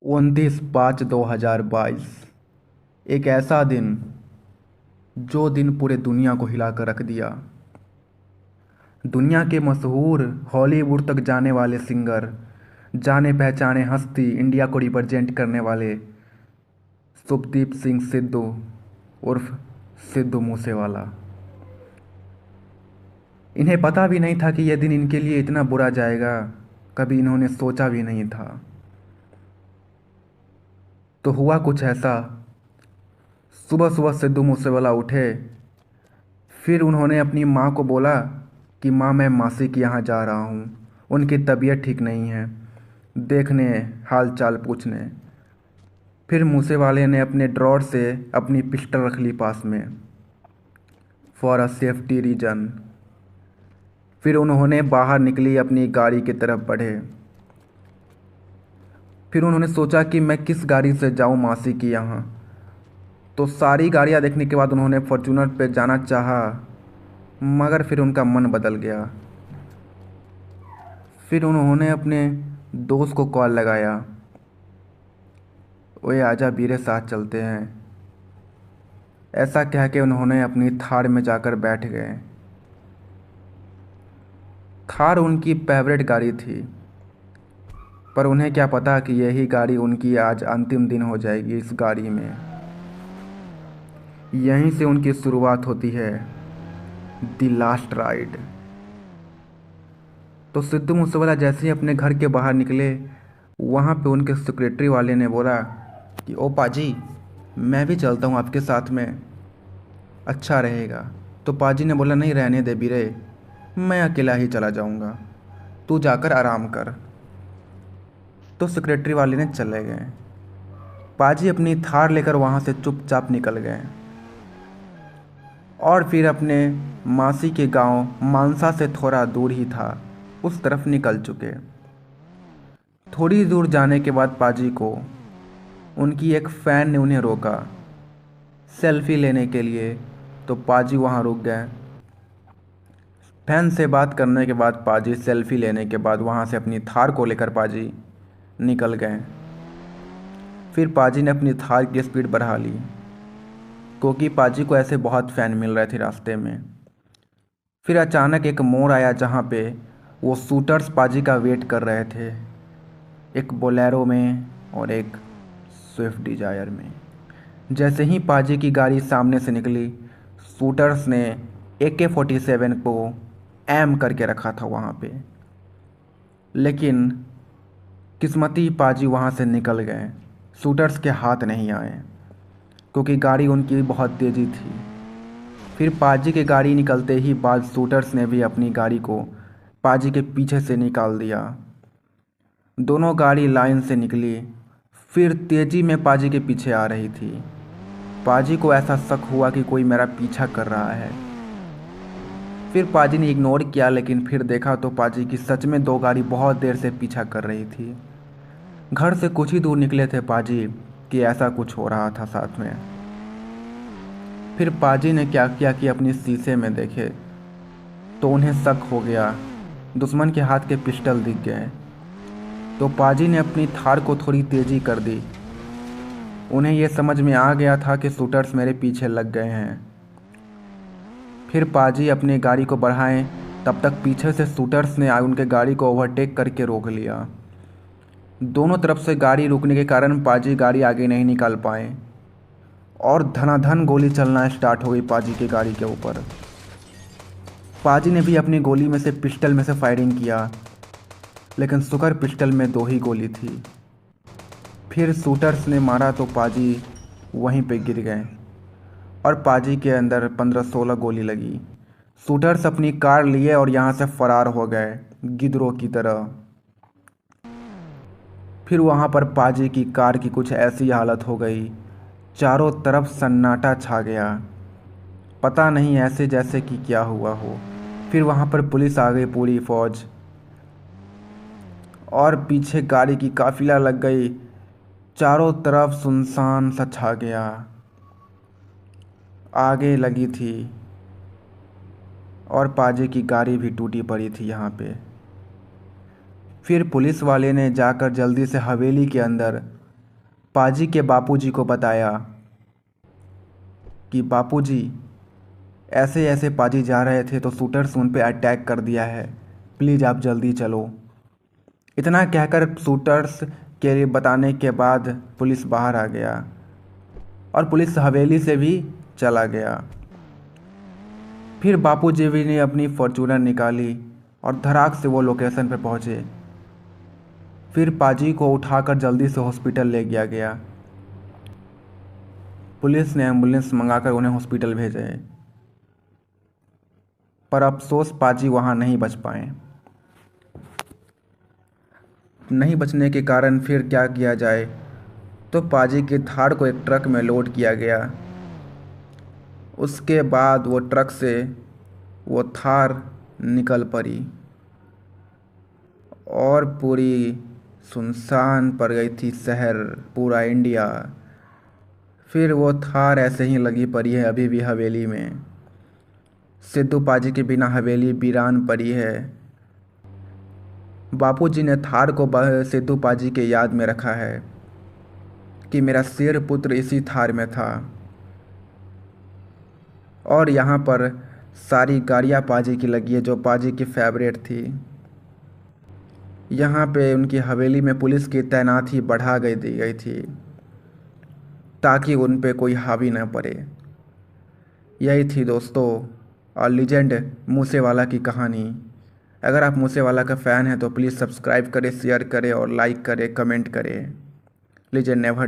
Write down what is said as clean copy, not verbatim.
29/5/2022। एक ऐसा दिन जो दिन पूरे दुनिया को हिला कर रख दिया। दुनिया के मशहूर हॉलीवुड तक जाने वाले सिंगर, जाने पहचाने हस्ती, इंडिया को रिप्रेजेंट करने वाले शुभदीप सिंह सिद्धू उर्फ सिद्धू मूसेवाला। इन्हें पता भी नहीं था कि यह दिन इनके लिए इतना बुरा जाएगा। कभी इन्होंने सोचा भी नहीं था। तो हुआ कुछ ऐसा। सुबह सुबह सिद्धू मूसेवाला उठे। फिर उन्होंने अपनी माँ को बोला कि माँ, मैं मासी के यहाँ जा रहा हूँ, उनकी तबीयत ठीक नहीं है, देखने, हाल चाल पूछने। फिर मूसेवाले ने अपने ड्रॉर से अपनी पिस्टल रख ली पास में, फॉर अ सेफ्टी रीजन। फिर उन्होंने बाहर निकली, अपनी गाड़ी की तरफ बढ़े। फिर उन्होंने सोचा कि मैं किस गाड़ी से जाऊँ मासी के यहाँ। तो सारी गाड़ियाँ देखने के बाद उन्होंने फॉर्च्यूनर पे जाना चाहा, मगर फिर उनका मन बदल गया। फिर उन्होंने अपने दोस्त को कॉल लगाया, ओए आजा वीरे, साथ चलते हैं। ऐसा कह के उन्होंने अपनी थार में जाकर बैठ गए। थार उनकी फेवरेट गाड़ी थी, पर उन्हें क्या पता कि यही गाड़ी उनकी आज अंतिम दिन हो जाएगी। इस गाड़ी में यहीं से उनकी शुरुआत होती है, द लास्ट राइड। तो सिद्धू मूसेवाला जैसे ही अपने घर के बाहर निकले, वहाँ पे उनके सेक्रेटरी वाले ने बोला कि ओ पाजी, मैं भी चलता हूँ आपके साथ में, अच्छा रहेगा। तो पाजी ने बोला, नहीं रहने दे बीरे, मैं अकेला ही चला जाऊँगा, तू जाकर आराम कर। तो सेक्रेटरी वाले ने चले गए। पाजी अपनी थार लेकर वहाँ से चुपचाप निकल गए और फिर अपने मासी के गांव मानसा से थोड़ा दूर ही था, उस तरफ निकल चुके। थोड़ी दूर जाने के बाद पाजी को उनकी एक फ़ैन ने उन्हें रोका सेल्फी लेने के लिए। तो पाजी वहाँ रुक गए। फैन से बात करने के बाद पाजी सेल्फी लेने के बाद वहाँ से अपनी थार को लेकर पाजी निकल गए। फिर पाजी ने अपनी थार की स्पीड बढ़ा ली, क्योंकि पाजी को ऐसे बहुत फ़ैन मिल रहे थे रास्ते में। फिर अचानक एक मोड़ आया जहाँ पे वो शूटर्स पाजी का वेट कर रहे थे, एक बोलेरो में और एक स्विफ्ट डिज़ायर में। जैसे ही पाजी की गाड़ी सामने से निकली, शूटर्स ने AK-47 को एम करके रखा था वहाँ पे। लेकिन किस्मती पाजी वहाँ से निकल गए, शूटर्स के हाथ नहीं आए, क्योंकि गाड़ी उनकी बहुत तेज़ी थी। फिर पाजी की गाड़ी निकलते ही बाद शूटर्स ने भी अपनी गाड़ी को पाजी के पीछे से निकाल दिया। दोनों गाड़ी लाइन से निकली, फिर तेज़ी में पाजी के पीछे आ रही थी। पाजी को ऐसा शक हुआ कि कोई मेरा पीछा कर रहा है। फिर पाजी ने इग्नोर किया, लेकिन फिर देखा तो पाजी की सच में दो गाड़ी बहुत देर से पीछा कर रही थी। घर से कुछ ही दूर निकले थे पाजी कि ऐसा कुछ हो रहा था साथ में। फिर पाजी ने क्या किया कि अपनी शीशे में देखे तो उन्हें शक हो गया, दुश्मन के हाथ के पिस्टल दिख गए। तो पाजी ने अपनी थार को थोड़ी तेज़ी कर दी। उन्हें यह समझ में आ गया था कि शूटर्स मेरे पीछे लग गए हैं। फिर पाजी अपनी गाड़ी को बढ़ाएं, तब तक पीछे से शूटर्स ने उनके गाड़ी को ओवरटेक करके रोक लिया। दोनों तरफ से गाड़ी रुकने के कारण पाजी गाड़ी आगे नहीं निकाल पाए और धनाधन गोली चलना स्टार्ट हो गई पाजी की गाड़ी के ऊपर। पाजी ने भी अपनी गोली में से पिस्टल में से फायरिंग किया, लेकिन शुक्र पिस्टल में दो ही गोली थी। फिर शूटर्स ने मारा तो पाजी वहीं पे गिर गए और पाजी के अंदर 15-16 गोली लगी। शूटर्स अपनी कार लिए और यहाँ से फरार हो गए गिद्धों की तरह। फिर वहाँ पर पाजी की कार की कुछ ऐसी हालत हो गई, चारों तरफ सन्नाटा छा गया, पता नहीं ऐसे जैसे कि क्या हुआ हो। फिर वहाँ पर पुलिस आ गई, पूरी फौज, और पीछे गाड़ी की काफिला लग गई। चारों तरफ सुनसान सा छा गया। आगे लगी थी और पाजी की गाड़ी भी टूटी पड़ी थी यहाँ पे। फिर पुलिस वाले ने जाकर जल्दी से हवेली के अंदर पाजी के बापूजी को बताया कि बापूजी, ऐसे ऐसे पाजी जा रहे थे तो शूटर्स उन पे अटैक कर दिया है, प्लीज़ आप जल्दी चलो। इतना कहकर शूटर्स के बताने के बाद पुलिस बाहर आ गया और पुलिस हवेली से भी चला गया। फिर बापूजी भी ने अपनी फॉर्चूनर निकाली और धड़ाक से वो लोकेशन पर पहुँचे। फिर पाजी को उठाकर जल्दी से हॉस्पिटल ले गया गया। पुलिस ने एम्बुलेंस मंगाकर उन्हें हॉस्पिटल भेजे, पर अफसोस पाजी वहाँ नहीं बच पाए। नहीं बचने के कारण फिर क्या किया जाए, तो पाजी की थार को एक ट्रक में लोड किया गया। उसके बाद वो ट्रक से वो थार निकल पड़ी और पूरी सुनसान पड़ गई थी शहर, पूरा इंडिया। फिर वो थार ऐसे ही लगी पड़ी है अभी भी हवेली में। सिद्धू पाजी के बिना हवेली वीरान पड़ी है। बापूजी ने थार को सिद्धू पाजी के याद में रखा है कि मेरा शेर पुत्र इसी थार में था। और यहाँ पर सारी गाड़ियाँ पाजी की लगी है जो पाजी की फेवरेट थी। यहाँ पे उनकी हवेली में पुलिस की तैनाती बढ़ा दी गई थी ताकि उन पे कोई हावी न पड़े। यही थी दोस्तों और लीजेंड मूसेवाला की कहानी। अगर आप मूसेवाला का फ़ैन हैं तो प्लीज़ सब्सक्राइब करें, शेयर करें और लाइक करें, कमेंट करें। Legend never